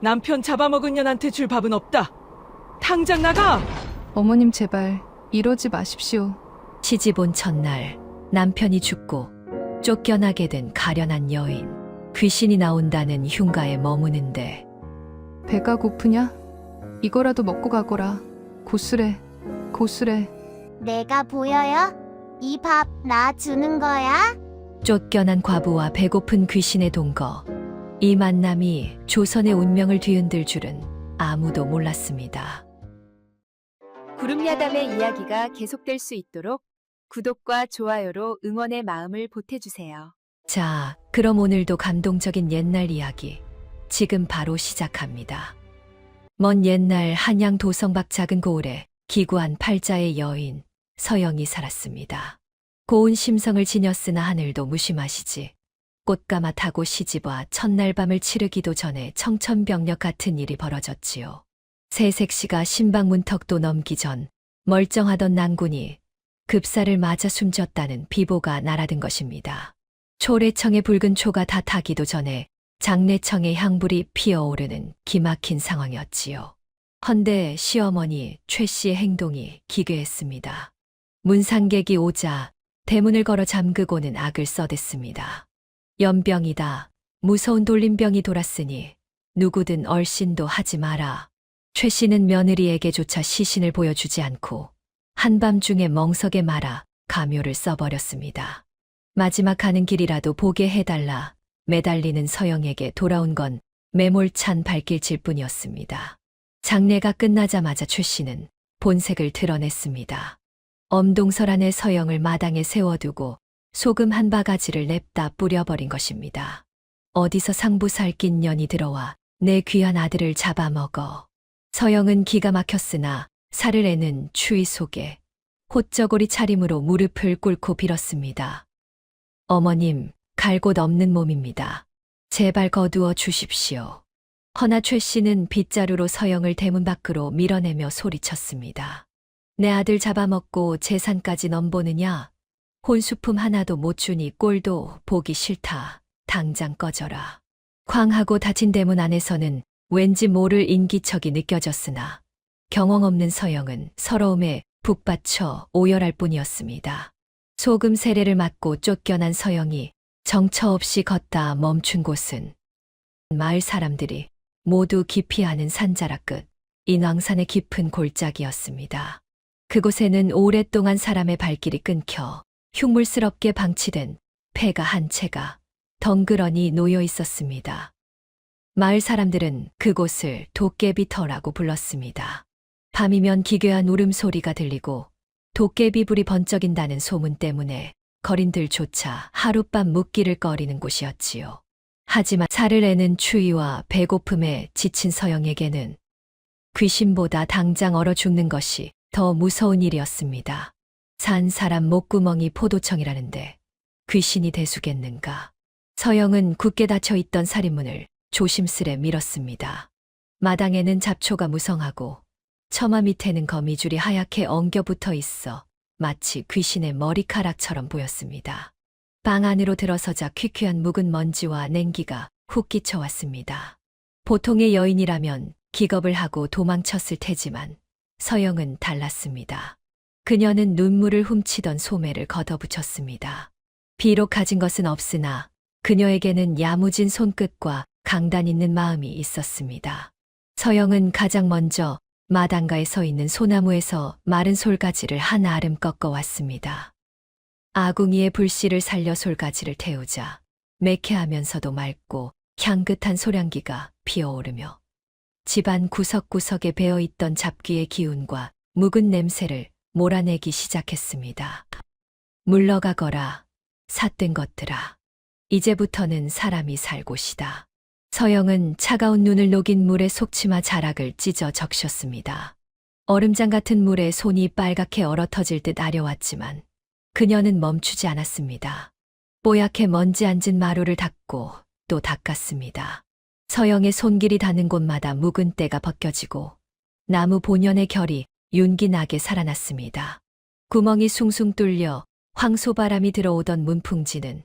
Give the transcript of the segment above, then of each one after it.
남편 잡아먹은 년한테 줄 밥은 없다. 당장 나가! 어머님 제발 이러지 마십시오. 시집 온 첫날 남편이 죽고 쫓겨나게 된 가련한 여인. 귀신이 나온다는 흉가에 머무는데 배가 고프냐? 이거라도 먹고 가거라. 고스래, 고스래. 내가 보여요? 이 밥 나 주는 거야? 쫓겨난 과부와 배고픈 귀신의 동거. 이 만남이 조선의 운명을 뒤흔들 줄은 아무도 몰랐습니다. 구름야담의 이야기가 계속될 수 있도록 구독과 좋아요로 응원의 마음을 보태주세요. 자, 그럼 오늘도 감동적인 옛날 이야기 지금 바로 시작합니다. 먼 옛날 한양 도성밖 작은 고을에 기구한 팔자의 여인 서영이 살았습니다. 고운 심성을 지녔으나 하늘도 무심하시지. 꽃가마 타고 시집와 첫날 밤을 치르기도 전에 청천벽력 같은 일이 벌어졌지요. 새색시가 신방 문턱도 넘기 전 멀쩡하던 난군이 급사를 맞아 숨졌다는 비보가 날아든 것입니다. 초래청의 붉은 초가 다 타기도 전에 장례청의 향불이 피어오르는 기막힌 상황이었지요. 헌데 시어머니 최 씨의 행동이 기괴했습니다. 문상객이 오자 대문을 걸어 잠그고는 악을 써댔습니다. 연병이다. 무서운 돌림병이 돌았으니 누구든 얼씬도 하지 마라. 최 씨는 며느리에게조차 시신을 보여주지 않고 한밤중에 멍석에 말아 가묘를 써버렸습니다. 마지막 가는 길이라도 보게 해달라 매달리는 서영에게 돌아온 건 매몰찬 발길질 뿐이었습니다. 장례가 끝나자마자 최 씨는 본색을 드러냈습니다. 엄동설 안에 서영을 마당에 세워두고 소금 한 바가지를 냅다 뿌려버린 것입니다. 어디서 상부살 낀 년이 들어와 내 귀한 아들을 잡아먹어. 서영은 기가 막혔으나 살을 애는 추위 속에 호쩌고리 차림으로 무릎을 꿇고 빌었습니다. 어머님, 갈 곳 없는 몸입니다. 제발 거두어 주십시오. 허나 최 씨는 빗자루로 서영을 대문 밖으로 밀어내며 소리쳤습니다. 내 아들 잡아먹고 재산까지 넘보느냐? 혼수품 하나도 못 주니 꼴도 보기 싫다. 당장 꺼져라. 쾅하고 닫힌 대문 안에서는 왠지 모를 인기척이 느껴졌으나 경험 없는 서영은 서러움에 북받쳐 오열할 뿐이었습니다. 소금 세례를 맞고 쫓겨난 서영이 정처 없이 걷다 멈춘 곳은 마을 사람들이 모두 깊이 아는 산자락 끝 인왕산의 깊은 골짜기였습니다. 그곳에는 오랫동안 사람의 발길이 끊겨 흉물스럽게 방치된 폐가 한 채가 덩그러니 놓여 있었습니다. 마을 사람들은 그곳을 도깨비터라고 불렀습니다. 밤이면 기괴한 울음소리가 들리고 도깨비 불이 번쩍인다는 소문 때문에 거린들조차 하룻밤 묵기를 꺼리는 곳이었지요. 하지만 살을 애는 추위와 배고픔에 지친 서영에게는 귀신보다 당장 얼어 죽는 것이 더 무서운 일이었습니다. 산 사람 목구멍이 포도청이라는데 귀신이 대수겠는가. 서영은 굳게 닫혀있던 살인문을 조심스레 밀었습니다. 마당에는 잡초가 무성하고 처마 밑에는 거미줄이 하얗게 엉겨붙어 있어 마치 귀신의 머리카락처럼 보였습니다. 방 안으로 들어서자 퀴퀴한 묵은 먼지와 냉기가 훅 끼쳐왔습니다. 보통의 여인이라면 기겁을 하고 도망쳤을 테지만 서영은 달랐습니다. 그녀는 눈물을 훔치던 소매를 걷어붙였습니다. 비록 가진 것은 없으나 그녀에게는 야무진 손끝과 강단 있는 마음이 있었습니다. 서영은 가장 먼저 마당가에 서 있는 소나무에서 마른 솔가지를 한 아름 꺾어왔습니다. 아궁이의 불씨를 살려 솔가지를 태우자 매캐하면서도 맑고 향긋한 소량기가 피어오르며 집안 구석구석에 배어있던 잡귀의 기운과 묵은 냄새를 몰아내기 시작했습니다. 물러가거라, 삿된 것들아. 이제부터는 사람이 살 곳이다. 서영은 차가운 눈을 녹인 물에 속치마 자락을 찢어 적셨습니다. 얼음장 같은 물에 손이 빨갛게 얼어터질 듯 아려왔지만 그녀는 멈추지 않았습니다. 뽀얗게 먼지 앉은 마루를 닦고 또 닦았습니다. 서영의 손길이 닿는 곳마다 묵은 때가 벗겨지고 나무 본연의 결이 윤기나게 살아났습니다. 구멍이 숭숭 뚫려 황소바람이 들어오던 문풍지는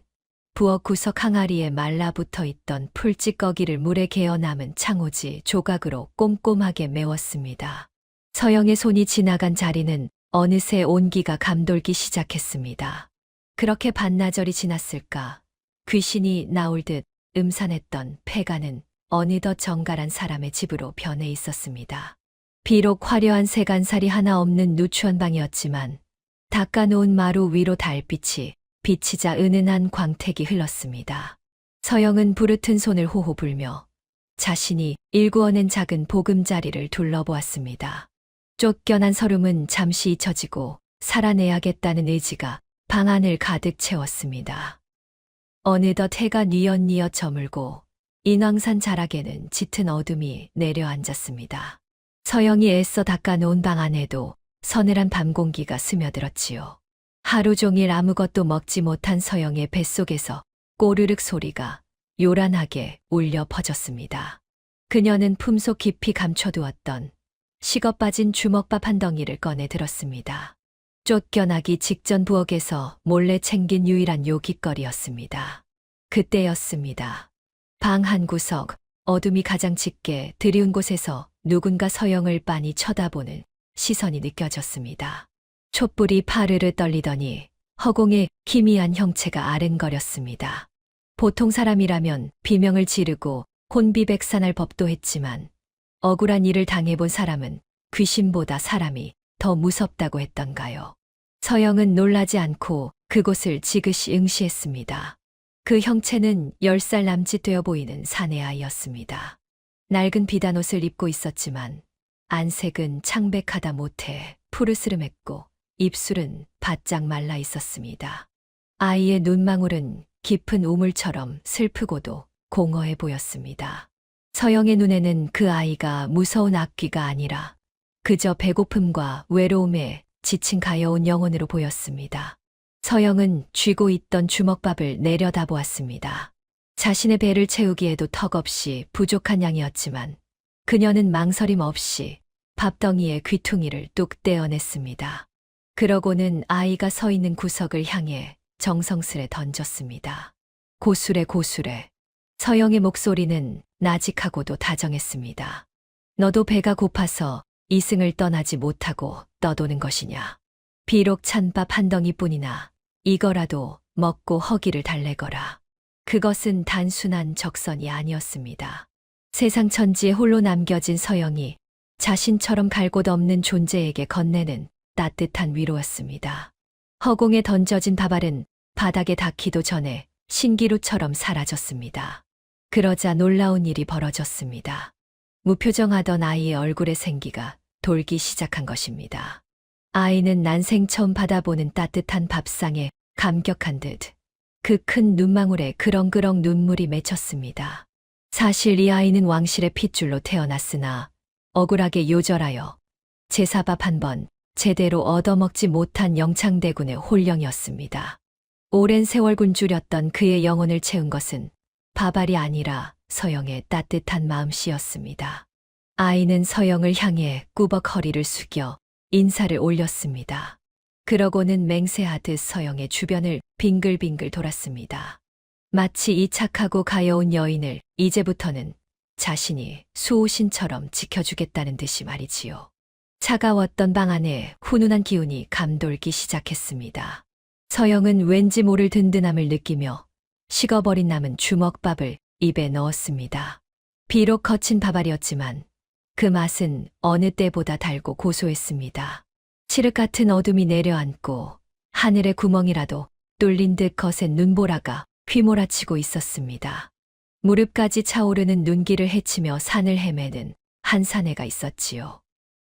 부엌 구석 항아리에 말라붙어 있던 풀찌꺼기를 물에 개어 남은 창호지 조각으로 꼼꼼하게 메웠습니다. 서영의 손이 지나간 자리는 어느새 온기가 감돌기 시작했습니다. 그렇게 반나절이 지났을까? 귀신이 나올 듯 음산했던 폐가는 어느덧 정갈한 사람의 집으로 변해 있었습니다. 비록 화려한 세간살이 하나 없는 누추한 방이었지만 닦아놓은 마루 위로 달빛이 비치자 은은한 광택이 흘렀습니다. 서영은 부르튼 손을 호호 불며 자신이 일구어낸 작은 보금자리를 둘러보았습니다. 쫓겨난 서름은 잠시 잊혀지고 살아내야겠다는 의지가 방 안을 가득 채웠습니다. 어느덧 해가 뉘엿뉘엿 저물고 인왕산 자락에는 짙은 어둠이 내려앉았습니다. 서영이 애써 닦아놓은 방 안에도 서늘한 밤 공기가 스며들었지요. 하루 종일 아무것도 먹지 못한 서영의 뱃속에서 꼬르륵 소리가 요란하게 울려 퍼졌습니다. 그녀는 품속 깊이 감춰두었던 식어 빠진 주먹밥 한 덩이를 꺼내 들었습니다. 쫓겨나기 직전 부엌에서 몰래 챙긴 유일한 요깃거리였습니다. 그때였습니다. 방 한 구석, 어둠이 가장 짙게 드리운 곳에서 누군가 서영을 빤히 쳐다보는 시선이 느껴졌습니다. 촛불이 파르르 떨리더니 허공에 기미한 형체가 아른거렸습니다. 보통 사람이라면 비명을 지르고 혼비백산할 법도 했지만 억울한 일을 당해본 사람은 귀신보다 사람이 더 무섭다고 했던가요. 서영은 놀라지 않고 그곳을 지그시 응시했습니다. 그 형체는 10살 남짓 되어 보이는 사내 아이였습니다. 낡은 비단옷을 입고 있었지만 안색은 창백하다 못해 푸르스름했고 입술은 바짝 말라 있었습니다. 아이의 눈망울은 깊은 우물처럼 슬프고도 공허해 보였습니다. 서영의 눈에는 그 아이가 무서운 악귀가 아니라 그저 배고픔과 외로움에 지친 가여운 영혼으로 보였습니다. 서영은 쥐고 있던 주먹밥을 내려다보았습니다. 자신의 배를 채우기에도 턱없이 부족한 양이었지만 그녀는 망설임 없이 밥덩이에 귀퉁이를 뚝 떼어냈습니다. 그러고는 아이가 서 있는 구석을 향해 정성스레 던졌습니다. 고수래 고수래. 서영의 목소리는 나직하고도 다정했습니다. 너도 배가 고파서 이승을 떠나지 못하고 떠도는 것이냐. 비록 찬밥 한 덩이뿐이나 이거라도 먹고 허기를 달래거라. 그것은 단순한 적선이 아니었습니다. 세상 천지에 홀로 남겨진 서영이 자신처럼 갈 곳 없는 존재에게 건네는 따뜻한 위로였습니다. 허공에 던져진 밥알은 바닥에 닿기도 전에 신기루처럼 사라졌습니다. 그러자 놀라운 일이 벌어졌습니다. 무표정하던 아이의 얼굴에 생기가 돌기 시작한 것입니다. 아이는 난생 처음 받아보는 따뜻한 밥상에 감격한 듯 그 큰 눈망울에 그렁그렁 눈물이 맺혔습니다. 사실 이 아이는 왕실의 핏줄로 태어났으나 억울하게 요절하여 제사밥 한 번 제대로 얻어먹지 못한 영창대군의 홀령이었습니다. 오랜 세월 굶주렸던 그의 영혼을 채운 것은 밥알이 아니라 서영의 따뜻한 마음씨였습니다. 아이는 서영을 향해 꾸벅 허리를 숙여 인사를 올렸습니다. 그러고는 맹세하듯 서영의 주변을 빙글빙글 돌았습니다. 마치 이 착하고 가여운 여인을 이제부터는 자신이 수호신처럼 지켜주겠다는 듯이 말이지요. 차가웠던 방 안에 훈훈한 기운이 감돌기 시작했습니다. 서영은 왠지 모를 든든함을 느끼며 식어버린 남은 주먹밥을 입에 넣었습니다. 비록 거친 밥알이었지만 그 맛은 어느 때보다 달고 고소했습니다. 칠흑 같은 어둠이 내려앉고 하늘의 구멍이라도 뚫린 듯 거센 눈보라가 휘몰아치고 있었습니다. 무릎까지 차오르는 눈길을 헤치며 산을 헤매는 한 사내가 있었지요.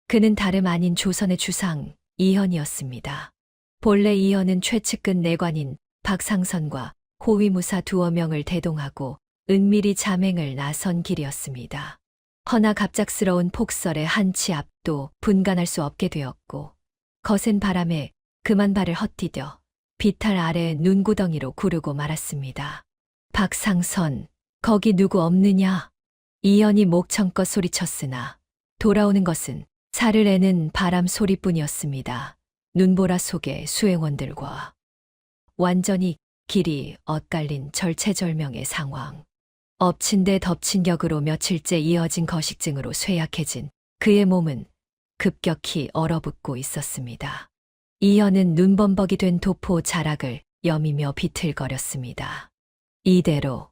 그는 다름 아닌 조선의 주상 이현이었습니다. 본래 이현은 최측근 내관인 박상선과 호위무사 두어 명을 대동하고 은밀히 잠행을 나선 길이었습니다. 허나 갑작스러운 폭설에 한치 앞도 분간할 수 없게 되었고 거센 바람에 그만 발을 헛디뎌 비탈 아래 눈구덩이로 구르고 말았습니다. 박상선, 거기 누구 없느냐? 이현이 목청껏 소리쳤으나 돌아오는 것은 살을 애는 바람 소리뿐이었습니다. 눈보라 속의 수행원들과 완전히 길이 엇갈린 절체절명의 상황. 엎친 데 덮친 격으로 며칠째 이어진 거식증으로 쇠약해진 그의 몸은 급격히 얼어붙고 있었습니다. 이현은 눈범벅이 된 도포 자락을 여미며 비틀거렸습니다. 이대로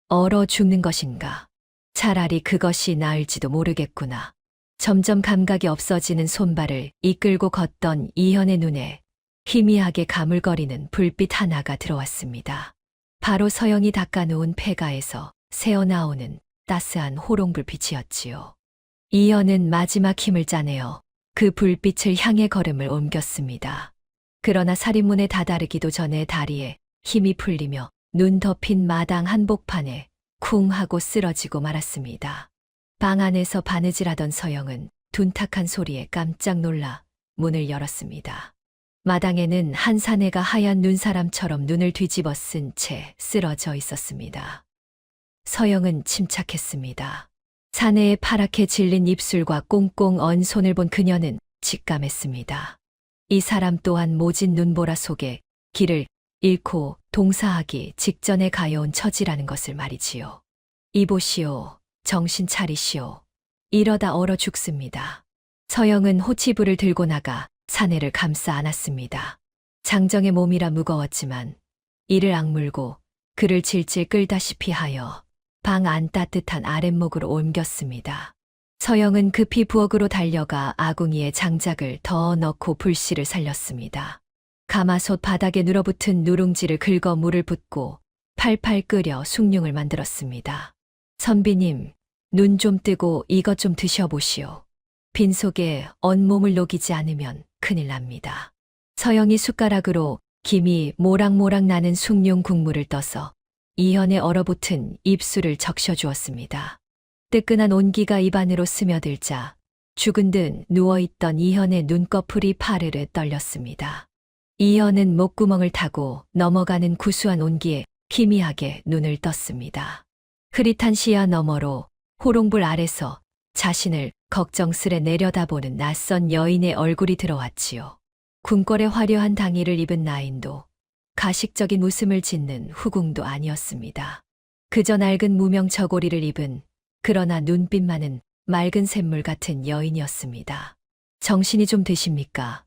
얼어 죽는 것인가? 차라리 그것이 나을지도 모르겠구나. 점점 감각이 없어지는 손발을 이끌고 걷던 이현의 눈에 희미하게 가물거리는 불빛 하나가 들어왔습니다. 바로 서영이 닦아놓은 폐가에서 새어나오는 따스한 호롱불빛이었지요. 이현은 마지막 힘을 짜내어 그 불빛을 향해 걸음을 옮겼습니다. 그러나 살인문에 다다르기도 전에 다리에 힘이 풀리며 눈 덮인 마당 한복판에 쿵 하고 쓰러지고 말았습니다. 방 안에서 바느질하던 서영은 둔탁한 소리에 깜짝 놀라 문을 열었습니다. 마당에는 한 사내가 하얀 눈사람처럼 눈을 뒤집어 쓴 채 쓰러져 있었습니다. 서영은 침착했습니다. 사내의 파랗게 질린 입술과 꽁꽁 언 손을 본 그녀는 직감했습니다. 이 사람 또한 모진 눈보라 속에 길을 잃고 동사하기 직전에 가여운 처지라는 것을 말이지요. 이보시오, 정신 차리시오. 이러다 얼어 죽습니다. 서영은 호치불을 들고 나가 사내를 감싸 안았습니다. 장정의 몸이라 무거웠지만 이를 악물고 그를 질질 끌다시피 하여 방 안 따뜻한 아랫목으로 옮겼습니다. 서영은 급히 부엌으로 달려가 아궁이에 장작을 더 넣고 불씨를 살렸습니다. 가마솥 바닥에 눌어붙은 누룽지를 긁어 물을 붓고 팔팔 끓여 숭늉을 만들었습니다. 선비님, 눈 좀 뜨고 이것 좀 드셔보시오. 빈속에 온몸을 녹이지 않으면 큰일 납니다. 서영이 숟가락으로 김이 모락모락 나는 숭늉 국물을 떠서 이현의 얼어붙은 입술을 적셔주었습니다. 뜨끈한 온기가 입안으로 스며들자 죽은 듯 누워있던 이현의 눈꺼풀이 파르르 떨렸습니다. 이현은 목구멍을 타고 넘어가는 구수한 온기에 희미하게 눈을 떴습니다. 흐릿한 시야 너머로 호롱불 아래서 자신을 걱정스레 내려다보는 낯선 여인의 얼굴이 들어왔지요. 궁궐의 화려한 당의를 입은 나인도 가식적인 웃음을 짓는 후궁도 아니었습니다. 그저 낡은 무명 저고리를 입은 그러나 눈빛만은 맑은 샘물 같은 여인이었습니다. 정신이 좀 드십니까?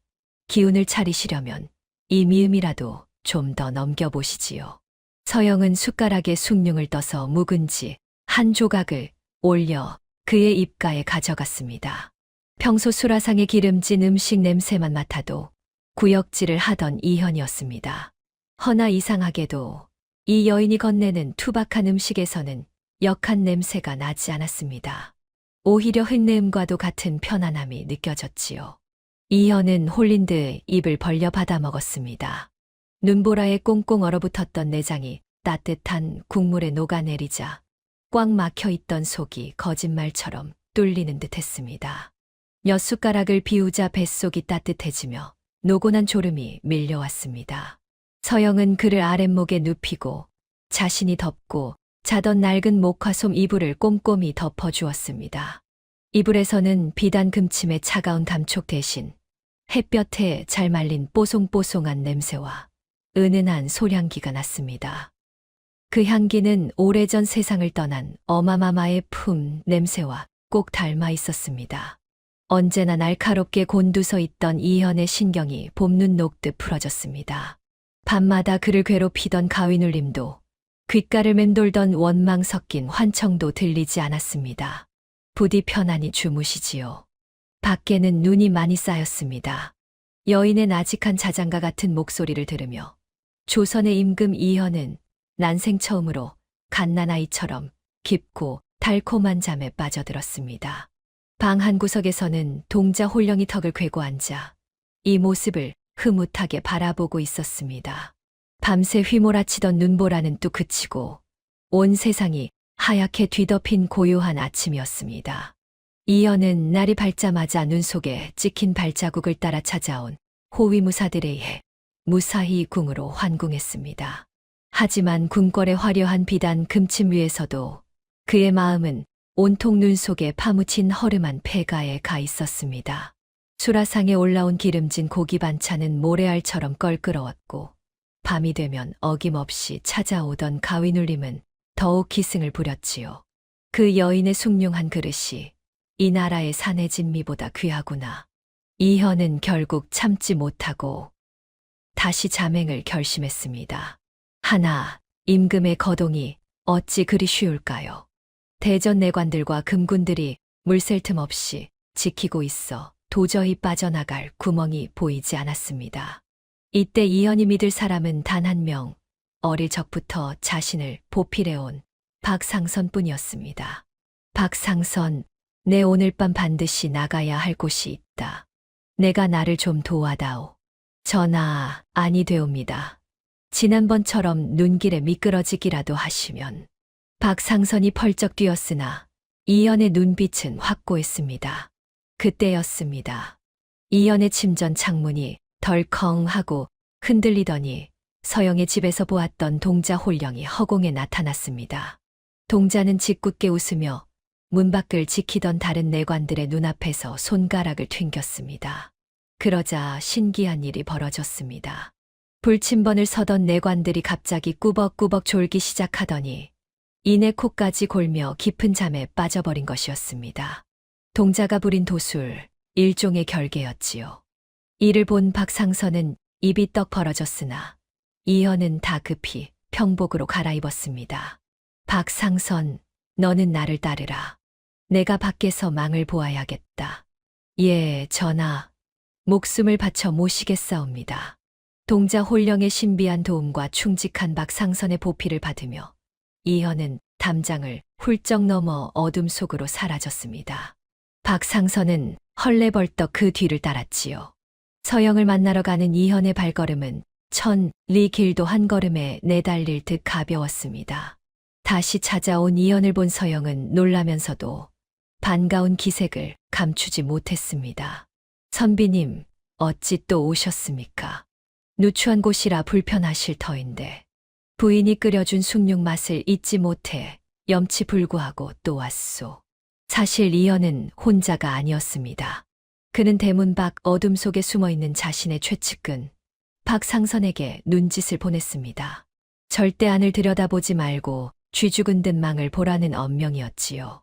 기운을 차리시려면 이 미음이라도 좀 더 넘겨보시지요. 서영은 숟가락에 숭늉을 떠서 묵은지 한 조각을 올려 그의 입가에 가져갔습니다. 평소 수라상의 기름진 음식 냄새만 맡아도 구역질을 하던 이현이었습니다. 허나 이상하게도 이 여인이 건네는 투박한 음식에서는 역한 냄새가 나지 않았습니다. 오히려 흙내음과도 같은 편안함이 느껴졌지요. 이현은 홀린 듯 입을 벌려 받아 먹었습니다. 눈보라에 꽁꽁 얼어붙었던 내장이 따뜻한 국물에 녹아내리자 꽉 막혀있던 속이 거짓말처럼 뚫리는 듯했습니다. 몇 숟가락을 비우자 뱃속이 따뜻해지며 노곤한 졸음이 밀려왔습니다. 서영은 그를 아랫목에 눕히고 자신이 덮고 자던 낡은 목화솜 이불을 꼼꼼히 덮어주었습니다. 이불에서는 비단 금침의 차가운 감촉 대신 햇볕에 잘 말린 뽀송뽀송한 냄새와 은은한 소량기가 났습니다. 그 향기는 오래전 세상을 떠난 어마마마의 품 냄새와 꼭 닮아 있었습니다. 언제나 날카롭게 곤두서 있던 이현의 신경이 봄눈 녹듯 풀어졌습니다. 밤마다 그를 괴롭히던 가위눌림도 귓가를 맴돌던 원망 섞인 환청도 들리지 않았습니다. 부디 편안히 주무시지요. 밖에는 눈이 많이 쌓였습니다. 여인의 나직한 자장가 같은 목소리를 들으며 조선의 임금 이현은 난생 처음으로 갓난아이처럼 깊고 달콤한 잠에 빠져들었습니다. 방 한 구석에서는 동자 홀령이 턱을 괴고 앉아 이 모습을 흐뭇하게 바라보고 있었습니다. 밤새 휘몰아치던 눈보라는 또 그치고 온 세상이 하얗게 뒤덮인 고요한 아침이었습니다. 이현은 날이 밝자마자 눈 속에 찍힌 발자국을 따라 찾아온 호위무사들에 의해 무사히 궁으로 환궁했습니다. 하지만 궁궐의 화려한 비단 금침 위에서도 그의 마음은 온통 눈 속에 파묻힌 허름한 폐가에 가 있었습니다. 수라상에 올라온 기름진 고기 반찬은 모래알처럼 껄끄러웠고 밤이 되면 어김없이 찾아오던 가위눌림은 더욱 기승을 부렸지요. 그 여인의 숭늉한 그릇이 이 나라의 산의 진미보다 귀하구나. 이현은 결국 참지 못하고 다시 자맹을 결심했습니다. 하나, 임금의 거동이 어찌 그리 쉬울까요? 대전 내관들과 금군들이 물샐 틈 없이 지키고 있어 도저히 빠져나갈 구멍이 보이지 않았습니다. 이때 이현이 믿을 사람은 단 한 명, 어릴 적부터 자신을 보필해온 박상선뿐이었습니다. 박상선, 내 오늘 밤 반드시 나가야 할 곳이 있다. 내가 나를 좀 도와다오. 전하, 아니 되옵니다. 지난번처럼 눈길에 미끄러지기라도 하시면. 박상선이 펄쩍 뛰었으나 이현의 눈빛은 확고했습니다. 그때였습니다. 이현의 침전 창문이 덜컹하고 흔들리더니 서영의 집에서 보았던 동자 홀령이 허공에 나타났습니다. 동자는 짓궂게 웃으며 문 밖을 지키던 다른 내관들의 눈앞에서 손가락을 튕겼습니다. 그러자 신기한 일이 벌어졌습니다. 불침번을 서던 내관들이 갑자기 꾸벅꾸벅 졸기 시작하더니 이내 코까지 골며 깊은 잠에 빠져버린 것이었습니다. 동자가 부린 도술, 일종의 결계였지요. 이를 본 박상선은 입이 떡 벌어졌으나 이현은 다급히 평복으로 갈아입었습니다. 박상선, 너는 나를 따르라. 내가 밖에서 망을 보아야겠다. 예, 전하. 목숨을 바쳐 모시겠사옵니다. 동자 홀령의 신비한 도움과 충직한 박상선의 보필을 받으며 이현은 담장을 훌쩍 넘어 어둠 속으로 사라졌습니다. 박상선은 헐레벌떡 그 뒤를 따랐지요. 서영을 만나러 가는 이현의 발걸음은 천리 길도 한 걸음에 내달릴 듯 가벼웠습니다. 다시 찾아온 이현을 본 서영은 놀라면서도 반가운 기색을 감추지 못했습니다. 선비님, 어찌 또 오셨습니까? 누추한 곳이라 불편하실 터인데 부인이 끓여준 숭늉 맛을 잊지 못해 염치불구하고 또 왔소. 사실 이현은 혼자가 아니었습니다. 그는 대문 밖 어둠 속에 숨어있는 자신의 최측근 박상선에게 눈짓을 보냈습니다. 절대 안을 들여다보지 말고 쥐죽은 듯 망을 보라는 엄명이었지요.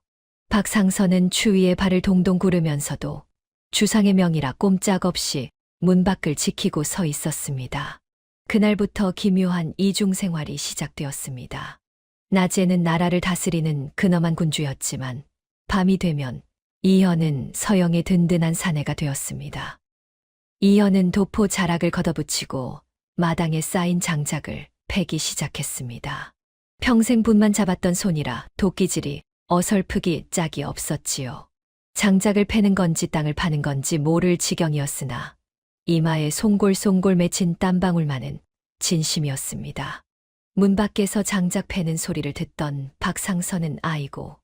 박상선은 추위에 발을 동동 구르면서도 주상의 명이라 꼼짝없이 문 밖을 지키고 서 있었습니다. 그날부터 기묘한 이중 생활이 시작되었습니다. 낮에는 나라를 다스리는 근엄한 군주였지만 밤이 되면 이현은 서영의 든든한 사내가 되었습니다. 이현은 도포 자락을 걷어붙이고 마당에 쌓인 장작을 패기 시작했습니다. 평생 분만 잡았던 손이라 도끼질이 어설프기 짝이 없었지요. 장작을 패는 건지 땅을 파는 건지 모를 지경이었으나 이마에 송골송골 맺힌 땀방울만은 진심이었습니다. 문 밖에서 장작 패는 소리를 듣던 박상선은 아이고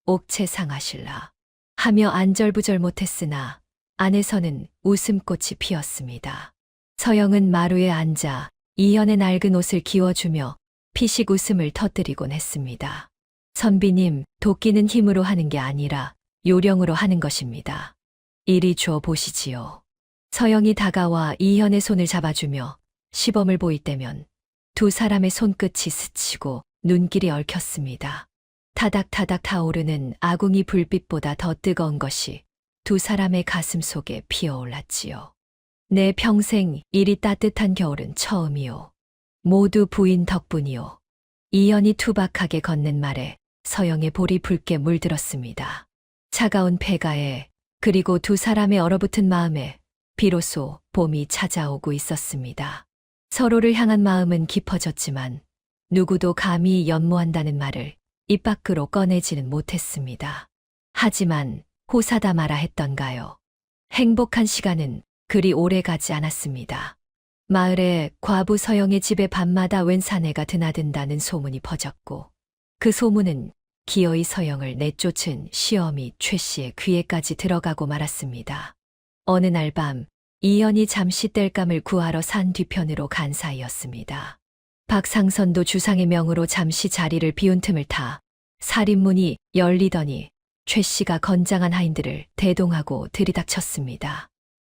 옥체 상하실라 하며 안절부절 못했으나 안에서는 웃음꽃이 피었습니다. 서영은 마루에 앉아 이현의 낡은 옷을 기워주며 피식 웃음을 터뜨리곤 했습니다. 선비님, 도끼는 힘으로 하는 게 아니라 요령으로 하는 것입니다. 이리 줘 보시지요. 서영이 다가와 이현의 손을 잡아주며 시범을 보일 때면 두 사람의 손끝이 스치고 눈길이 얽혔습니다. 타닥타닥 타오르는 아궁이 불빛보다 더 뜨거운 것이 두 사람의 가슴 속에 피어올랐지요. 내 평생 이리 따뜻한 겨울은 처음이요. 모두 부인 덕분이요. 이현이 투박하게 건넨 말에 서영의 볼이 붉게 물들었습니다. 차가운 폐가에 그리고 두 사람의 얼어붙은 마음에 비로소 봄이 찾아오고 있었습니다. 서로를 향한 마음은 깊어졌지만 누구도 감히 연모한다는 말을 입 밖으로 꺼내지는 못했습니다. 하지만 호사다 마라 했던가요? 행복한 시간은 그리 오래 가지 않았습니다. 마을에 과부 서영의 집에 밤마다 웬 사내가 드나든다는 소문이 퍼졌고 그 소문은 기어이 서영을 내쫓은 시어미 최 씨의 귀에까지 들어가고 말았습니다. 어느 날 밤 이현이 잠시 땔감을 구하러 산 뒤편으로 간 사이였습니다. 박상선도 주상의 명으로 잠시 자리를 비운 틈을 타 살인문이 열리더니 최 씨가 건장한 하인들을 대동하고 들이닥쳤습니다.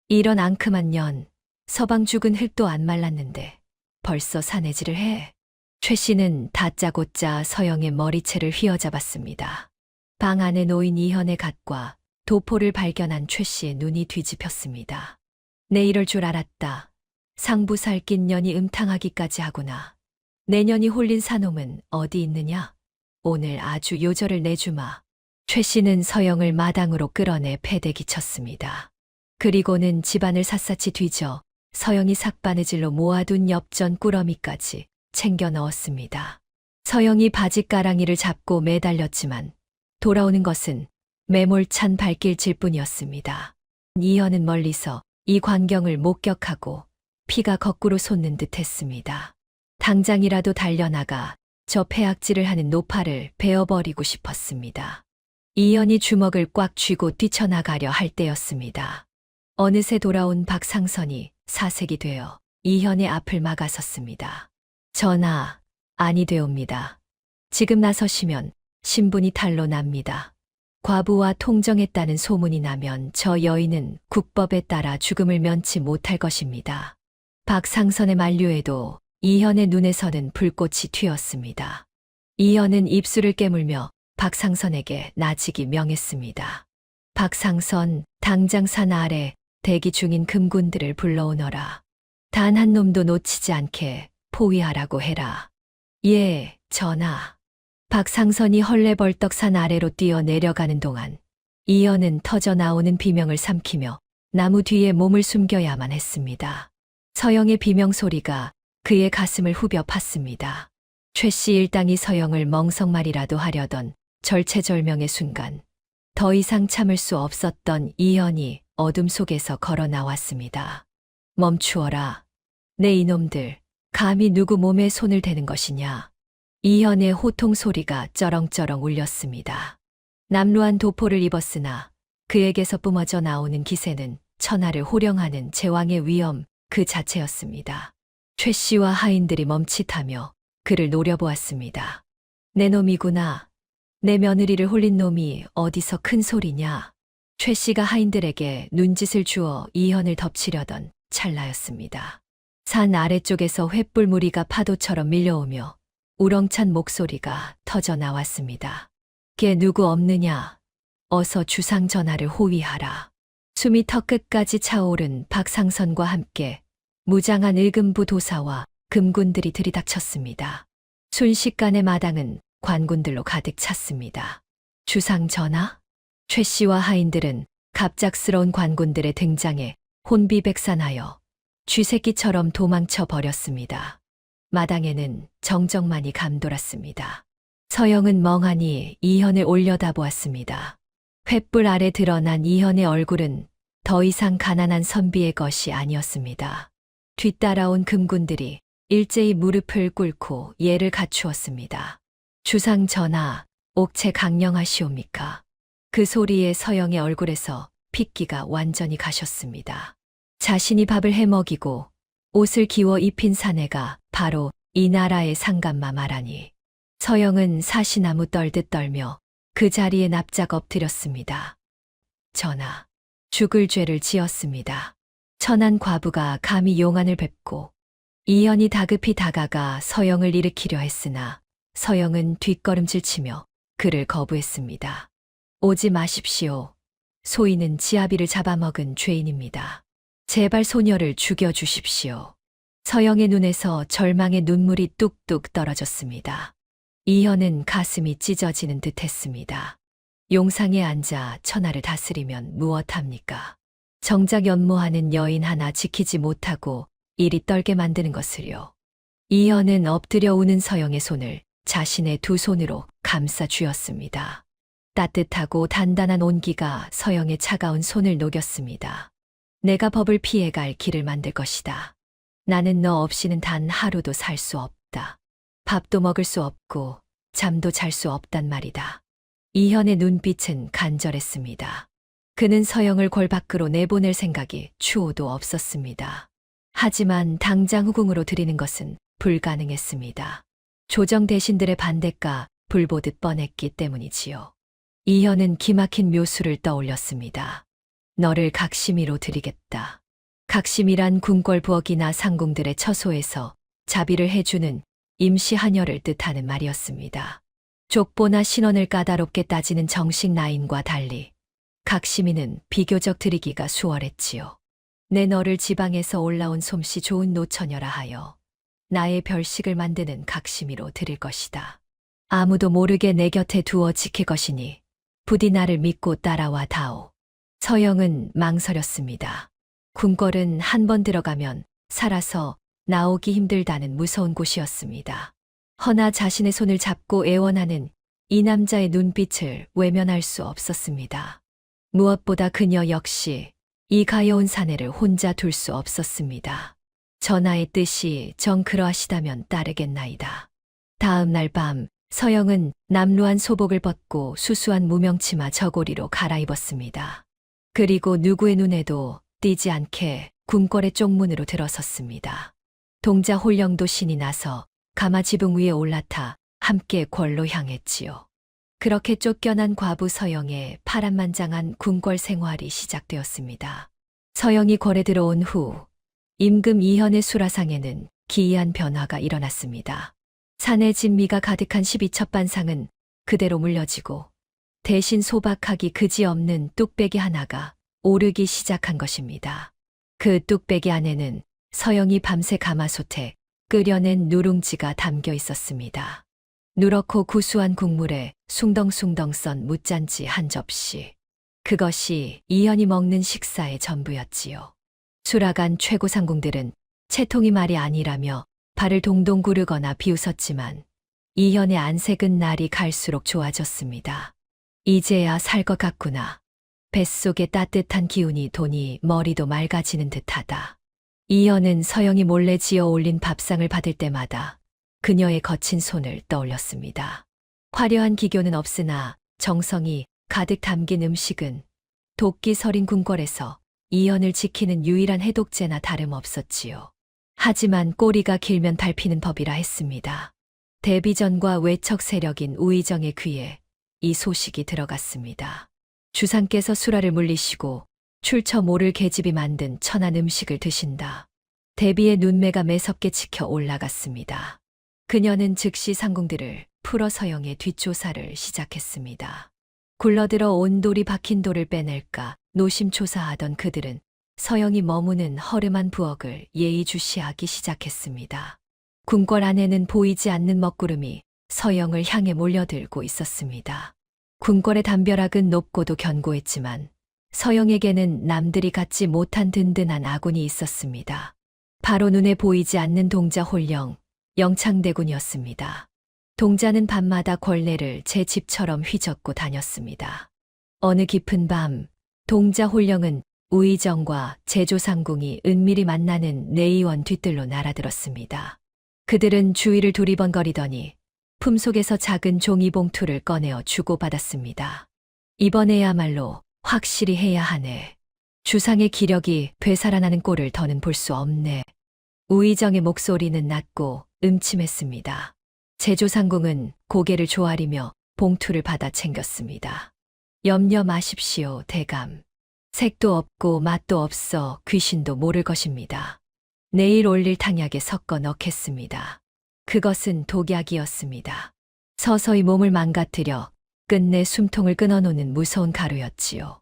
이런 앙큼한 년, 서방 죽은 흙도 안 말랐는데 벌써 사내질을 해. 최 씨는 다짜고짜 서영의 머리채를 휘어잡았습니다. 방 안에 놓인 이현의 갓과 도포를 발견한 최 씨의 눈이 뒤집혔습니다. 내 이럴 줄 알았다. 상부살 낀 년이 음탕하기까지 하구나. 내 년이 홀린 사놈은 어디 있느냐? 오늘 아주 요절을 내주마. 최 씨는 서영을 마당으로 끌어내 패대기 쳤습니다. 그리고는 집안을 샅샅이 뒤져 서영이 삭바느질로 모아둔 엽전 꾸러미까지 챙겨 넣었습니다. 서영이 바지가랑이를 잡고 매달렸지만 돌아오는 것은 매몰찬 발길질 뿐이었습니다. 이현은 멀리서 이 광경을 목격하고 피가 거꾸로 솟는 듯 했습니다. 당장이라도 달려나가 저 폐악질을 하는 노파를 베어버리고 싶었습니다. 이현이 주먹을 꽉 쥐고 뛰쳐나가려 할 때였습니다. 어느새 돌아온 박상선이 사색이 되어 이현의 앞을 막아섰습니다. 전하, 아니 되옵니다. 지금 나서시면 신분이 탈로 납니다. 과부와 통정했다는 소문이 나면 저 여인은 국법에 따라 죽음을 면치 못할 것입니다. 박상선의 만류에도 이현의 눈에서는 불꽃이 튀었습니다. 이현은 입술을 깨물며 박상선에게 나직이 명했습니다. 박상선, 당장 산 아래 대기 중인 금군들을 불러오너라. 단 한 놈도 놓치지 않게 포위하라고 해라. 예, 전하. 박상선이 헐레벌떡 산 아래로 뛰어 내려가는 동안 이현은 터져 나오는 비명을 삼키며 나무 뒤에 몸을 숨겨야만 했습니다. 서영의 비명 소리가 그의 가슴을 후벼 팠습니다. 최 씨 일당이 서영을 멍석말이라도 하려던 절체절명의 순간 더 이상 참을 수 없었던 이현이 어둠 속에서 걸어 나왔습니다. 멈추어라. 내 이놈들, 감히 누구 몸에 손을 대는 것이냐. 이현의 호통 소리가 쩌렁쩌렁 울렸습니다. 남루한 도포를 입었으나 그에게서 뿜어져 나오는 기세는 천하를 호령하는 제왕의 위엄 그 자체였습니다. 최 씨와 하인들이 멈칫하며 그를 노려보았습니다. 내 놈이구나. 내 며느리를 홀린 놈이 어디서 큰 소리냐. 최 씨가 하인들에게 눈짓을 주어 이현을 덮치려던 찰나였습니다. 산 아래쪽에서 횃불 무리가 파도처럼 밀려오며 우렁찬 목소리가 터져 나왔습니다. 걔 누구 없느냐? 어서 주상 전하를 호위하라. 숨이 턱끝까지 차오른 박상선과 함께 무장한 일금부 도사와 금군들이 들이닥쳤습니다. 순식간에 마당은 관군들로 가득 찼습니다. 주상 전하? 최 씨와 하인들은 갑작스러운 관군들의 등장에 혼비백산하여 쥐새끼처럼 도망쳐 버렸습니다. 마당에는 정적만이 감돌았습니다. 서영은 멍하니 이현을 올려다보았습니다. 횃불 아래 드러난 이현의 얼굴은 더 이상 가난한 선비의 것이 아니었습니다. 뒤따라온 금군들이 일제히 무릎을 꿇고 예를 갖추었습니다. 주상 전하, 옥체 강령하시옵니까? 그 소리에 서영의 얼굴에서 핏기가 완전히 가셨습니다. 자신이 밥을 해먹이고 옷을 기워 입힌 사내가 바로 이 나라의 상감마마라니. 서영은 사시나무 떨듯 떨며 그 자리에 납작 엎드렸습니다. 전하, 죽을 죄를 지었습니다. 천한 과부가 감히 용안을 뵙고 이현이 다급히 다가가 서영을 일으키려 했으나 서영은 뒷걸음질치며 그를 거부했습니다. 오지 마십시오. 소인은 지아비를 잡아먹은 죄인입니다. 제발 소녀를 죽여주십시오. 서영의 눈에서 절망의 눈물이 뚝뚝 떨어졌습니다. 이현은 가슴이 찢어지는 듯 했습니다. 용상에 앉아 천하를 다스리면 무엇합니까? 정작 연모하는 여인 하나 지키지 못하고 이리 떨게 만드는 것을요. 이현은 엎드려 우는 서영의 손을 자신의 두 손으로 감싸 쥐었습니다. 따뜻하고 단단한 온기가 서영의 차가운 손을 녹였습니다. 내가 법을 피해갈 길을 만들 것이다. 나는 너 없이는 단 하루도 살 수 없다. 밥도 먹을 수 없고 잠도 잘 수 없단 말이다. 이현의 눈빛은 간절했습니다. 그는 서영을 골 밖으로 내보낼 생각이 추호도 없었습니다. 하지만 당장 후궁으로 들이는 것은 불가능했습니다. 조정 대신들의 반대가 불보듯 뻔했기 때문이지요. 이현은 기막힌 묘수를 떠올렸습니다. 너를 각심이로 드리겠다. 각심이란 궁궐 부엌이나 상궁들의 처소에서 자비를 해주는 임시 하녀를 뜻하는 말이었습니다. 족보나 신원을 까다롭게 따지는 정식 나인과 달리 각시민은 비교적 들이기가 수월했지요. 내 너를 지방에서 올라온 솜씨 좋은 노처녀라 하여 나의 별식을 만드는 각시미로 드릴 것이다. 아무도 모르게 내 곁에 두어 지킬 것이니 부디 나를 믿고 따라와 다오. 서영은 망설였습니다. 궁궐은 한 번 들어가면 살아서 나오기 힘들다는 무서운 곳이었습니다. 허나 자신의 손을 잡고 애원하는 이 남자의 눈빛을 외면할 수 없었습니다. 무엇보다 그녀 역시 이 가여운 사내를 혼자 둘 수 없었습니다. 전하의 뜻이 정 그러하시다면 따르겠나이다. 다음 날 밤 서영은 남루한 소복을 벗고 수수한 무명치마 저고리로 갈아입었습니다. 그리고 누구의 눈에도 띄지 않게 궁궐의 쪽문으로 들어섰습니다. 동자 홀령도 신이 나서 가마 지붕 위에 올라타 함께 궐로 향했지요. 그렇게 쫓겨난 과부 서영의 파란만장한 궁궐 생활이 시작되었습니다. 서영이 궐에 들어온 후 임금 이현의 수라상에는 기이한 변화가 일어났습니다. 산의 진미가 가득한 12첩반상은 그대로 물려지고 대신 소박하기 그지없는 뚝배기 하나가 오르기 시작한 것입니다. 그 뚝배기 안에는 서영이 밤새 가마솥에 끓여낸 누룽지가 담겨 있었습니다. 누렇고 구수한 국물에 숭덩숭덩 썬 무짠지 한 접시. 그것이 이현이 먹는 식사의 전부였지요. 수라간 최고 상궁들은 채통이 말이 아니라며 발을 동동 구르거나 비웃었지만 이현의 안색은 날이 갈수록 좋아졌습니다. 이제야 살 것 같구나. 뱃속에 따뜻한 기운이 도니 머리도 맑아지는 듯하다. 이현은 서영이 몰래 지어 올린 밥상을 받을 때마다 그녀의 거친 손을 떠올렸습니다. 화려한 기교는 없으나 정성이 가득 담긴 음식은 도끼 서린 궁궐에서 이현을 지키는 유일한 해독제나 다름없었지요. 하지만 꼬리가 길면 밟히는 법이라 했습니다. 대비전과 외척 세력인 우의정의 귀에 이 소식이 들어갔습니다. 주상께서 수라를 물리시고 출처 모를 계집이 만든 천한 음식을 드신다. 대비의 눈매가 매섭게 치켜 올라갔습니다. 그녀는 즉시 상궁들을 풀어 서영의 뒷조사를 시작했습니다. 굴러들어 온돌이 박힌 돌을 빼낼까 노심초사하던 그들은 서영이 머무는 허름한 부엌을 예의주시하기 시작했습니다. 궁궐 안에는 보이지 않는 먹구름이 서영을 향해 몰려들고 있었습니다. 궁궐의 담벼락은 높고도 견고했지만 서영에게는 남들이 갖지 못한 든든한 아군이 있었습니다. 바로 눈에 보이지 않는 동자 홀령, 영창대군이었습니다. 동자는 밤마다 권례를 제 집처럼 휘젓고 다녔습니다. 어느 깊은 밤, 동자 홀령은 우의정과 제조상궁이 은밀히 만나는 내의원 뒤뜰로 날아들었습니다. 그들은 주위를 두리번거리더니 품속에서 작은 종이봉투를 꺼내어 주고받았습니다. 이번에야말로 확실히 해야 하네. 주상의 기력이 되살아나는 꼴을 더는 볼 수 없네. 우의정의 목소리는 낮고 음침했습니다. 제조상궁은 고개를 조아리며 봉투를 받아 챙겼습니다. 염려 마십시오, 대감. 색도 없고 맛도 없어 귀신도 모를 것입니다. 내일 올릴 탕약에 섞어 넣겠습니다. 그것은 독약이었습니다. 서서히 몸을 망가뜨려 끝내 숨통을 끊어놓는 무서운 가루였지요.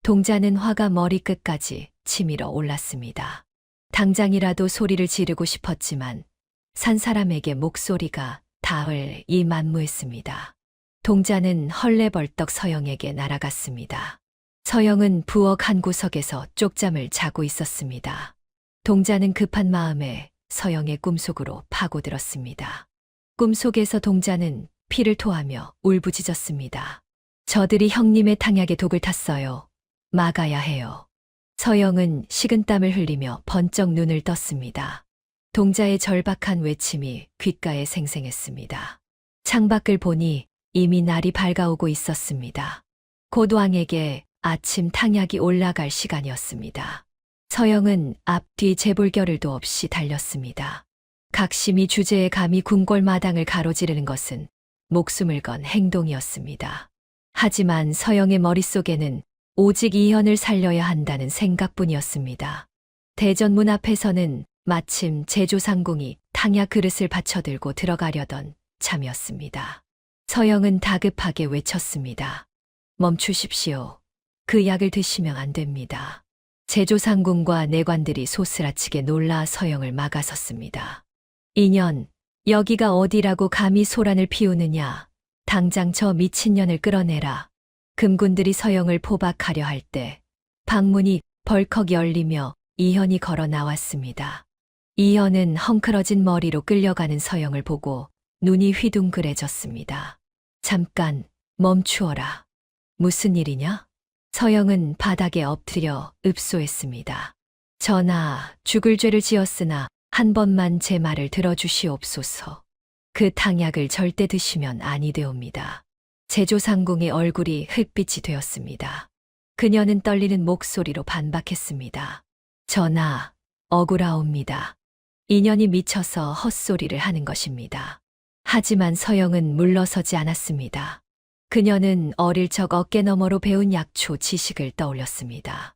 동자는 화가 머리끝까지 치밀어 올랐습니다. 당장이라도 소리를 지르고 싶었지만 산 사람에게 목소리가 닿을 이 만무했습니다. 동자는 헐레벌떡 서영에게 날아갔습니다. 서영은 부엌 한 구석에서 쪽잠을 자고 있었습니다. 동자는 급한 마음에 서영의 꿈속으로 파고들었습니다. 꿈속에서 동자는 피를 토하며 울부짖었습니다. 저들이 형님의 탕약에 독을 탔어요. 막아야 해요. 서영은 식은땀을 흘리며 번쩍 눈을 떴습니다. 동자의 절박한 외침이 귓가에 생생했습니다. 창밖을 보니 이미 날이 밝아오고 있었습니다. 고도왕에게 아침 탕약이 올라갈 시간이었습니다. 서영은 앞뒤 재볼겨를도 없이 달렸습니다. 각심이 주제에 감히 궁궐 마당을 가로지르는 것은 목숨을 건 행동이었습니다. 하지만 서영의 머릿속에는 오직 이현을 살려야 한다는 생각뿐이었습니다. 대전문 앞에서는 마침 제조상궁이 탕약 그릇을 받쳐들고 들어가려던 참이었습니다. 서영은 다급하게 외쳤습니다. 멈추십시오. 그 약을 드시면 안 됩니다. 제조상궁과 내관들이 소스라치게 놀라 서영을 막아섰습니다. 인연, 여기가 어디라고 감히 소란을 피우느냐. 당장 저 미친년을 끌어내라. 금군들이 서영을 포박하려 할 때 방문이 벌컥 열리며 이현이 걸어 나왔습니다. 이현은 헝클어진 머리로 끌려가는 서영을 보고 눈이 휘둥그레졌습니다. 잠깐 멈추어라. 무슨 일이냐? 서영은 바닥에 엎드려 읍소했습니다. 전하, 죽을 죄를 지었으나 한 번만 제 말을 들어주시옵소서. 그 탕약을 절대 드시면 아니 되옵니다. 제조상궁의 얼굴이 흙빛이 되었습니다. 그녀는 떨리는 목소리로 반박했습니다. 전하, 억울하옵니다. 인연이 미쳐서 헛소리를 하는 것입니다. 하지만 서영은 물러서지 않았습니다. 그녀는 어릴 적 어깨너머로 배운 약초 지식을 떠올렸습니다.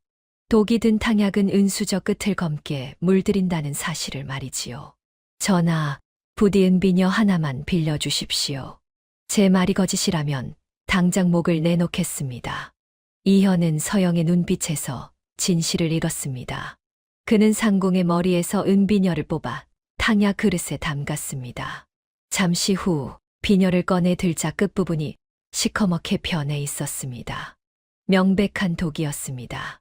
독이 든 탕약은 은수저 끝을 검게 물들인다는 사실을 말이지요. 전하, 부디 은비녀 하나만 빌려주십시오. 제 말이 거짓이라면 당장 목을 내놓겠습니다. 이현은 서영의 눈빛에서 진실을 잃었습니다. 그는 상궁의 머리에서 은비녀를 뽑아 탕약 그릇에 담갔습니다. 잠시 후 비녀를 꺼내 들자 끝부분이 시커멓게 변해 있었습니다. 명백한 독이었습니다.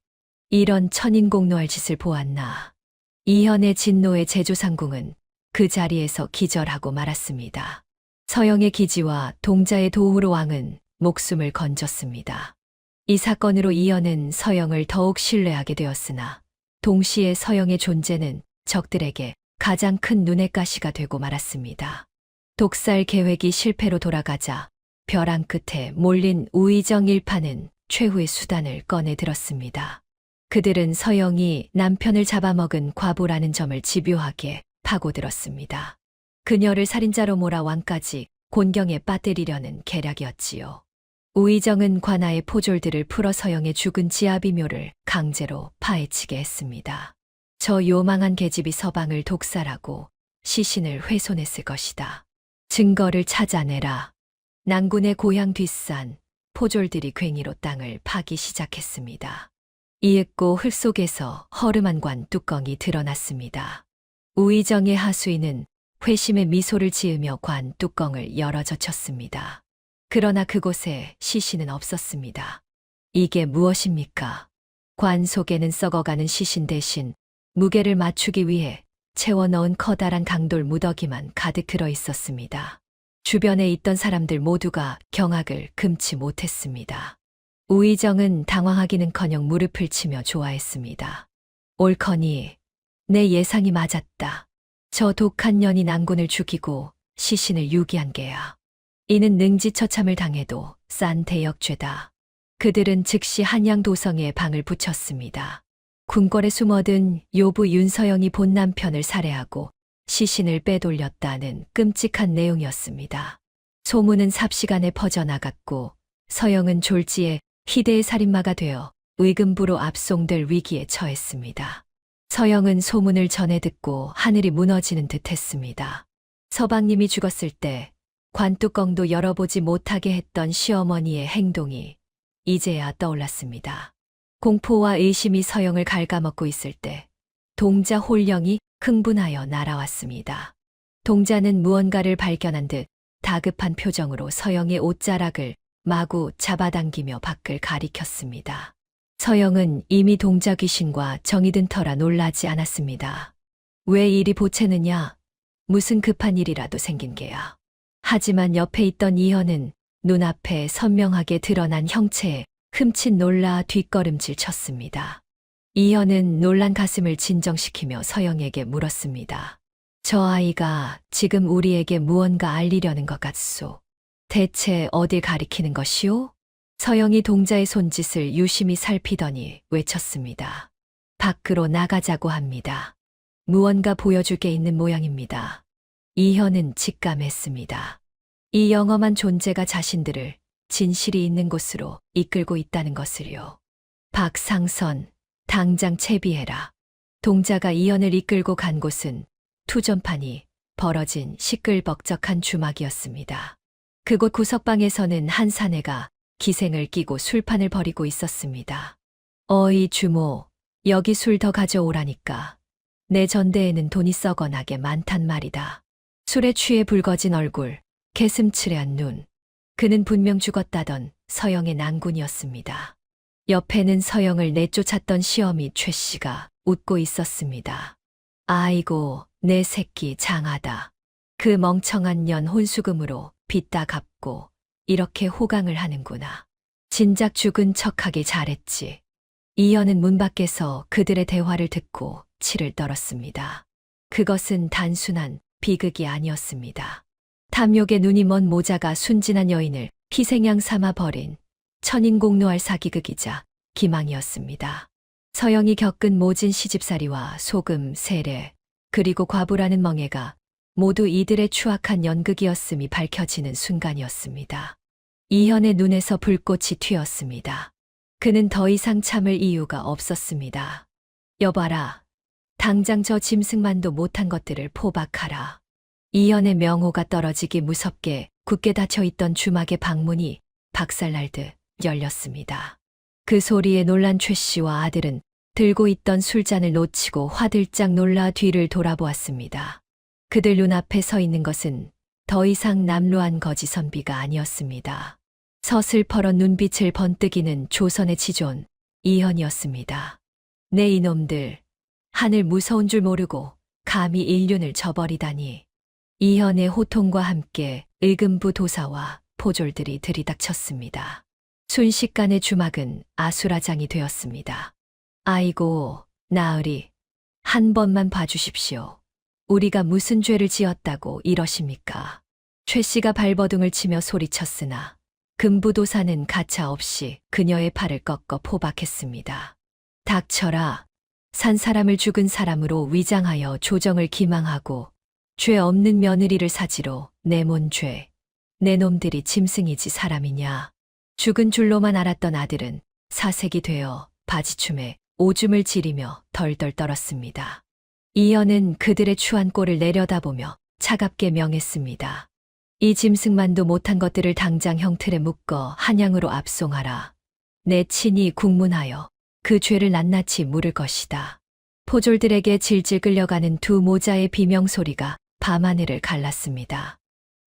이런 천인공노할 짓을 보았나. 이현의 진노에 제조상궁은 그 자리에서 기절하고 말았습니다. 서영의 기지와 동자의 도우로 왕은 목숨을 건졌습니다. 이 사건으로 이현은 서영을 더욱 신뢰하게 되었으나 동시에 서영의 존재는 적들에게 가장 큰 눈의 가시가 되고 말았습니다. 독살 계획이 실패로 돌아가자 벼랑 끝에 몰린 우의정 일파는 최후의 수단을 꺼내 들었습니다. 그들은 서영이 남편을 잡아먹은 과부라는 점을 집요하게 파고들었습니다. 그녀를 살인자로 몰아 왕까지 곤경에 빠뜨리려는 계략이었지요. 우의정은 관아의 포졸들을 풀어 서영의 죽은 지아비묘를 강제로 파헤치게 했습니다. 저 요망한 계집이 서방을 독살하고 시신을 훼손했을 것이다. 증거를 찾아내라. 난군의 고향 뒷산, 포졸들이 괭이로 땅을 파기 시작했습니다. 이윽고 흙 속에서 허름한 관 뚜껑이 드러났습니다. 우의정의 하수인은 회심의 미소를 지으며 관 뚜껑을 열어젖혔습니다. 그러나 그곳에 시신은 없었습니다. 이게 무엇입니까? 관 속에는 썩어가는 시신 대신 무게를 맞추기 위해 채워 넣은 커다란 강돌 무더기만 가득 들어 있었습니다. 주변에 있던 사람들 모두가 경악을 금치 못했습니다. 우의정은 당황하기는커녕 무릎을 치며 좋아했습니다. 옳거니 내 예상이 맞았다. 저 독한 년이 난군을 죽이고 시신을 유기한 게야. 이는 능지처참을 당해도 싼 대역죄다. 그들은 즉시 한양도성에 방을 붙였습니다. 궁궐에 숨어든 요부 윤서영이 본 남편을 살해하고 시신을 빼돌렸다는 끔찍한 내용이었습니다. 소문은 삽시간에 퍼져나갔고 서영은 졸지에 희대의 살인마가 되어 의금부로 압송될 위기에 처했습니다. 서영은 소문을 전해 듣고 하늘이 무너지는 듯 했습니다. 서방님이 죽었을 때 관뚜껑도 열어보지 못하게 했던 시어머니의 행동이 이제야 떠올랐습니다. 공포와 의심이 서영을 갉아먹고 있을 때 동자 홀령이 흥분하여 날아왔습니다. 동자는 무언가를 발견한 듯 다급한 표정으로 서영의 옷자락을 마구 잡아당기며 밖을 가리켰습니다. 서영은 이미 동자 귀신과 정이 든 터라 놀라지 않았습니다. 왜 이리 보채느냐? 무슨 급한 일이라도 생긴 게야. 하지만 옆에 있던 이현은 눈앞에 선명하게 드러난 형체에 흠칫 놀라 뒷걸음질 쳤습니다. 이현은 놀란 가슴을 진정시키며 서영에게 물었습니다. 저 아이가 지금 우리에게 무언가 알리려는 것 같소. 대체 어딜 가리키는 것이오? 서영이 동자의 손짓을 유심히 살피더니 외쳤습니다. 밖으로 나가자고 합니다. 무언가 보여줄 게 있는 모양입니다. 이현은 직감했습니다. 이 영험한 존재가 자신들을 진실이 있는 곳으로 이끌고 있다는 것을요. 박상선, 당장 채비해라. 동자가 이현을 이끌고 간 곳은 투전판이 벌어진 시끌벅적한 주막이었습니다. 그곳 구석방에서는 한 사내가 기생을 끼고 술판을 벌이고 있었습니다. 어이 주모, 여기 술 더 가져오라니까. 내 전대에는 돈이 썩어나게 많단 말이다. 술에 취해 붉어진 얼굴, 개슴츠레한 눈. 그는 분명 죽었다던 서영의 난군이었습니다. 옆에는 서영을 내쫓았던 시어미 최 씨가 웃고 있었습니다. 아이고, 내 새끼 장하다. 그 멍청한 년 혼수금으로 빚 다 갚고 이렇게 호강을 하는구나. 진작 죽은 척하기 잘했지. 이현은 문 밖에서 그들의 대화를 듣고 치를 떨었습니다. 그것은 단순한 비극이 아니었습니다. 탐욕에 눈이 먼 모자가 순진한 여인을 희생양 삼아 버린 천인공노할 사기극이자 기망이었습니다. 서영이 겪은 모진 시집살이와 소금, 세례, 그리고 과부라는 멍해가 모두 이들의 추악한 연극이었음이 밝혀지는 순간이었습니다. 이현의 눈에서 불꽃이 튀었습니다. 그는 더 이상 참을 이유가 없었습니다. 여봐라. 당장 저 짐승만도 못한 것들을 포박하라. 이현의 명호가 떨어지기 무섭게 굳게 닫혀있던 주막의 방문이 박살날듯 열렸습니다. 그 소리에 놀란 최 씨와 아들은 들고 있던 술잔을 놓치고 화들짝 놀라 뒤를 돌아보았습니다. 그들 눈앞에 서 있는 것은 더 이상 남루한 거지 선비가 아니었습니다. 서슬퍼런 눈빛을 번뜩이는 조선의 지존, 이현이었습니다. 네 이놈들, 하늘 무서운 줄 모르고 감히 인륜을 저버리다니. 이현의 호통과 함께 을금부 도사와 포졸들이 들이닥쳤습니다. 순식간에 주막은 아수라장이 되었습니다. 아이고, 나으리, 한 번만 봐주십시오. 우리가 무슨 죄를 지었다고 이러십니까? 최 씨가 발버둥을 치며 소리쳤으나 금부도사는 가차없이 그녀의 팔을 꺾어 포박했습니다. 닥쳐라. 산 사람을 죽은 사람으로 위장하여 조정을 기망하고 죄 없는 며느리를 사지로 내몬 죄. 내 놈들이 짐승이지 사람이냐. 죽은 줄로만 알았던 아들은 사색이 되어 바지춤에 오줌을 지리며 덜덜 떨었습니다. 이현은 그들의 추한 꼴을 내려다보며 차갑게 명했습니다. 이 짐승만도 못한 것들을 당장 형틀에 묶어 한양으로 압송하라. 내 친히 국문하여 그 죄를 낱낱이 물을 것이다. 포졸들에게 질질 끌려가는 두 모자의 비명소리가 밤하늘을 갈랐습니다.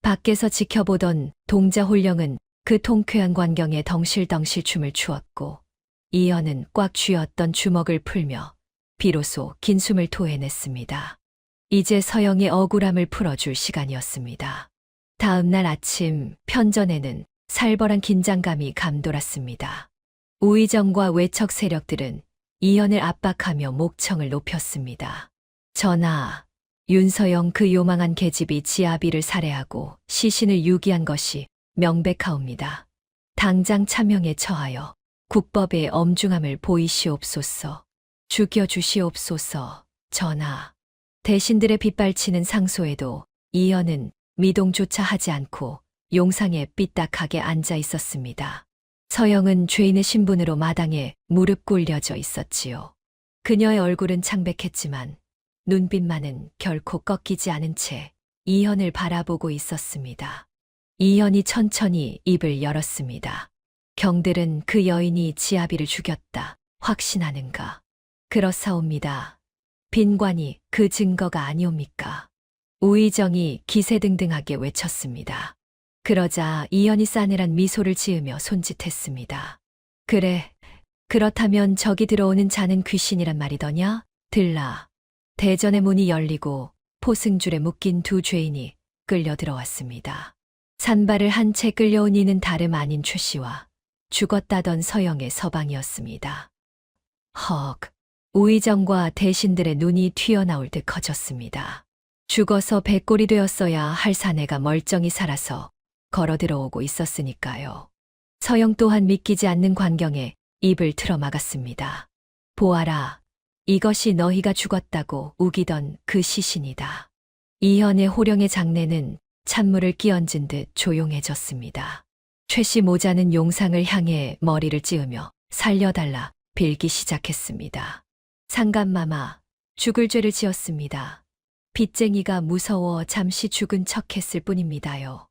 밖에서 지켜보던 동자 홀령은 그 통쾌한 광경에 덩실덩실 춤을 추었고 이현은 꽉 쥐었던 주먹을 풀며 비로소 긴 숨을 토해냈습니다. 이제 서영의 억울함을 풀어줄 시간이었습니다. 다음 날 아침 편전에는 살벌한 긴장감이 감돌았습니다. 우의정과 외척 세력들은 이현을 압박하며 목청을 높였습니다. 전하, 윤서영 그 요망한 계집이 지아비를 살해하고 시신을 유기한 것이 명백하옵니다. 당장 차명에 처하여 국법의 엄중함을 보이시옵소서. 죽여주시옵소서. 전하. 대신들의 빗발치는 상소에도 이현은 미동조차 하지 않고 용상에 삐딱하게 앉아 있었습니다. 서영은 죄인의 신분으로 마당에 무릎 꿇려져 있었지요. 그녀의 얼굴은 창백했지만 눈빛만은 결코 꺾이지 않은 채 이현을 바라보고 있었습니다. 이현이 천천히 입을 열었습니다. 경들은 그 여인이 지아비를 죽였다 확신하는가? 그렇사옵니다. 빈관이 그 증거가 아니옵니까? 우의정이 기세등등하게 외쳤습니다. 그러자 이현이 싸늘한 미소를 지으며 손짓했습니다. 그래, 그렇다면 저기 들어오는 자는 귀신이란 말이더냐? 들라. 대전의 문이 열리고 포승줄에 묶인 두 죄인이 끌려 들어왔습니다. 산발을 한 채 끌려온 이는 다름 아닌 최 씨와 죽었다던 서영의 서방이었습니다. 헉, 우의정과 대신들의 눈이 튀어나올 듯 커졌습니다. 죽어서 백골이 되었어야 할 사내가 멀쩡히 살아서 걸어 들어오고 있었으니까요. 서영 또한 믿기지 않는 광경에 입을 틀어막았습니다. 보아라, 이것이 너희가 죽었다고 우기던 그 시신이다. 이현의 호령의 장내는 찬물을 끼얹은 듯 조용해졌습니다. 최 씨 모자는 용상을 향해 머리를 찌으며 살려달라 빌기 시작했습니다. 상감마마, 죽을 죄를 지었습니다. 빚쟁이가 무서워 잠시 죽은 척했을 뿐입니다요.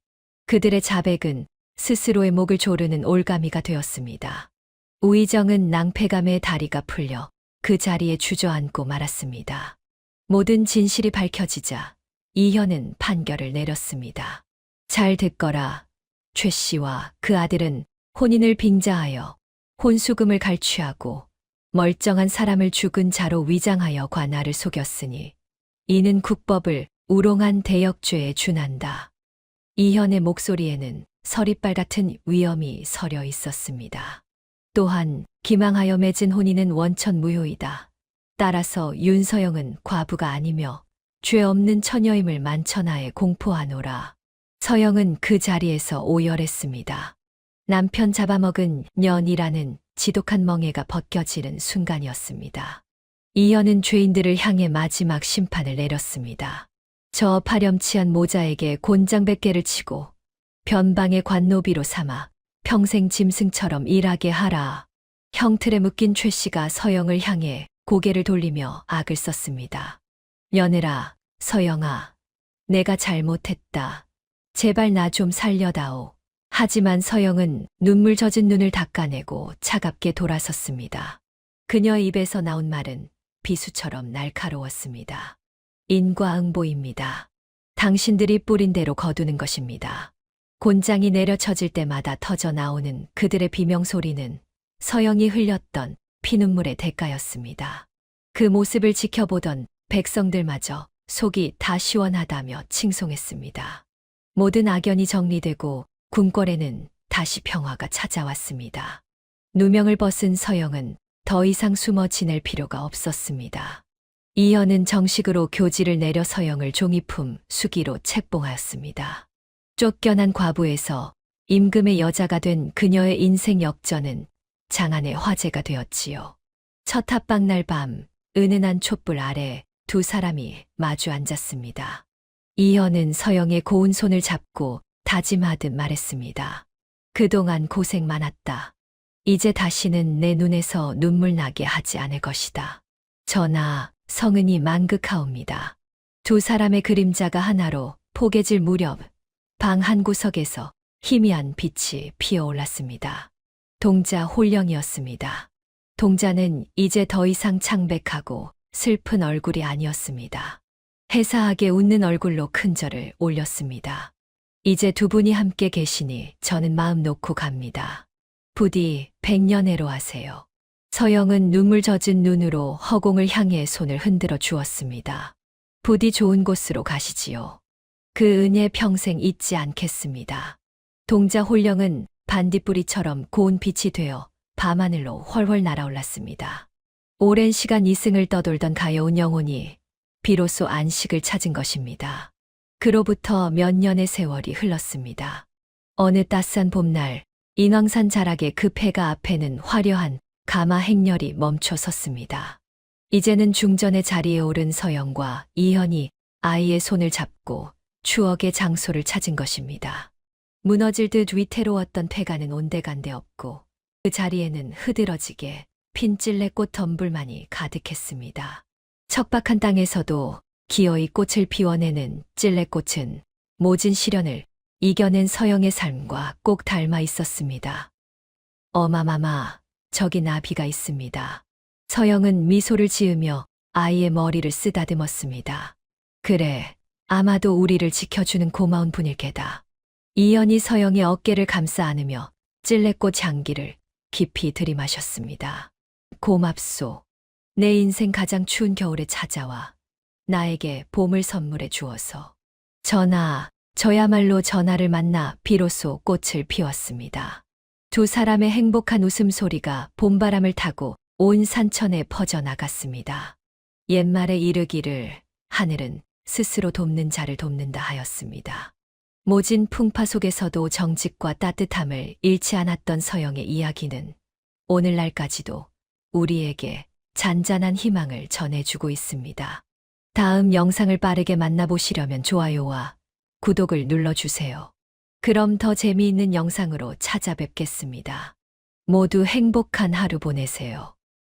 그들의 자백은 스스로의 목을 조르는 올가미가 되었습니다. 우희정은 낭패감에 다리가 풀려 그 자리에 주저앉고 말았습니다. 모든 진실이 밝혀지자 이현은 판결을 내렸습니다. 잘 듣거라. 최 씨와 그 아들은 혼인을 빙자하여 혼수금을 갈취하고 멀쩡한 사람을 죽은 자로 위장하여 관아를 속였으니 이는 국법을 우롱한 대역죄에 준한다. 이현의 목소리에는 서리빨 같은 위엄이 서려 있었습니다. 또한 기망하여 맺은 혼인은 원천무효이다. 따라서 윤서영은 과부가 아니며 죄 없는 처녀임을 만천하에 공포하노라. 서영은 그 자리에서 오열했습니다. 남편 잡아먹은 년이라는 지독한 멍에가 벗겨지는 순간이었습니다. 이현은 죄인들을 향해 마지막 심판을 내렸습니다. 저 파렴치한 모자에게 곤장 100개를 치고 변방의 관노비로 삼아 평생 짐승처럼 일하게 하라. 형틀에 묶인 최 씨가 서영을 향해 고개를 돌리며 악을 썼습니다. 며느라, 서영아, 내가 잘못했다. 제발 나 좀 살려다오. 하지만 서영은 눈물 젖은 눈을 닦아내고 차갑게 돌아섰습니다. 그녀의 입에서 나온 말은 비수처럼 날카로웠습니다. 인과응보입니다. 당신들이 뿌린 대로 거두는 것입니다. 곤장이 내려쳐질 때마다 터져 나오는 그들의 비명소리는 서영이 흘렸던 피눈물의 대가였습니다. 그 모습을 지켜보던 백성들마저 속이 다 시원하다며 칭송했습니다. 모든 악연이 정리되고 궁궐에는 다시 평화가 찾아왔습니다. 누명을 벗은 서영은 더 이상 숨어 지낼 필요가 없었습니다. 이현은 정식으로 교지를 내려 서영을 종이품 수기로 책봉하였습니다. 쫓겨난 과부에서 임금의 여자가 된 그녀의 인생 역전은 장안의 화제가 되었지요. 첫 합방 날 밤 은은한 촛불 아래 두 사람이 마주 앉았습니다. 이현은 서영의 고운 손을 잡고 다짐하듯 말했습니다. 그동안 고생 많았다. 이제 다시는 내 눈에서 눈물 나게 하지 않을 것이다. 전하, 성은이 만극하옵니다. 두 사람의 그림자가 하나로 포개질 무렵 방 한 구석에서 희미한 빛이 피어올랐습니다. 동자 홀령이었습니다. 동자는 이제 더 이상 창백하고 슬픈 얼굴이 아니었습니다. 해사하게 웃는 얼굴로 큰 절을 올렸습니다. 이제 두 분이 함께 계시니 저는 마음 놓고 갑니다. 부디 100년해로 하세요. 서영은 눈물 젖은 눈으로 허공을 향해 손을 흔들어 주었습니다. 부디 좋은 곳으로 가시지요. 그 은혜 평생 잊지 않겠습니다. 동자 홀령은 반딧불이처럼 고운 빛이 되어 밤하늘로 훨훨 날아올랐습니다. 오랜 시간 이승을 떠돌던 가여운 영혼이 비로소 안식을 찾은 것입니다. 그로부터 몇 년의 세월이 흘렀습니다. 어느 따스한 봄날 인왕산 자락의 그 폐가 앞에는 화려한 가마 행렬이 멈춰 섰습니다. 이제는 중전의 자리에 오른 서영과 이현이 아이의 손을 잡고 추억의 장소를 찾은 것입니다. 무너질 듯 위태로웠던 폐가는 온데간데 없고 그 자리에는 흐드러지게 핀 찔레꽃 덤불만이 가득했습니다. 척박한 땅에서도 기어이 꽃을 피워내는 찔레꽃은 모진 시련을 이겨낸 서영의 삶과 꼭 닮아 있었습니다. 어마마마, 저기 나비가 있습니다. 서영은 미소를 지으며 아이의 머리를 쓰다듬었습니다. 그래, 아마도 우리를 지켜주는 고마운 분일 게다. 이현이 서영의 어깨를 감싸 안으며 찔레꽃 향기를 깊이 들이마셨습니다. 고맙소. 내 인생 가장 추운 겨울에 찾아와 나에게 봄을 선물해 주어서. 전하, 저야말로 전하를 만나 비로소 꽃을 피웠습니다. 두 사람의 행복한 웃음소리가 봄바람을 타고 온 산천에 퍼져나갔습니다. 옛말에 이르기를 하늘은 스스로 돕는 자를 돕는다 하였습니다. 모진 풍파 속에서도 정직과 따뜻함을 잃지 않았던 서영의 이야기는 오늘날까지도 우리에게 잔잔한 희망을 전해주고 있습니다. 다음 영상을 빠르게 만나보시려면 좋아요와 구독을 눌러주세요. 그럼 더 재미있는 영상으로 찾아뵙겠습니다. 모두 행복한 하루 보내세요.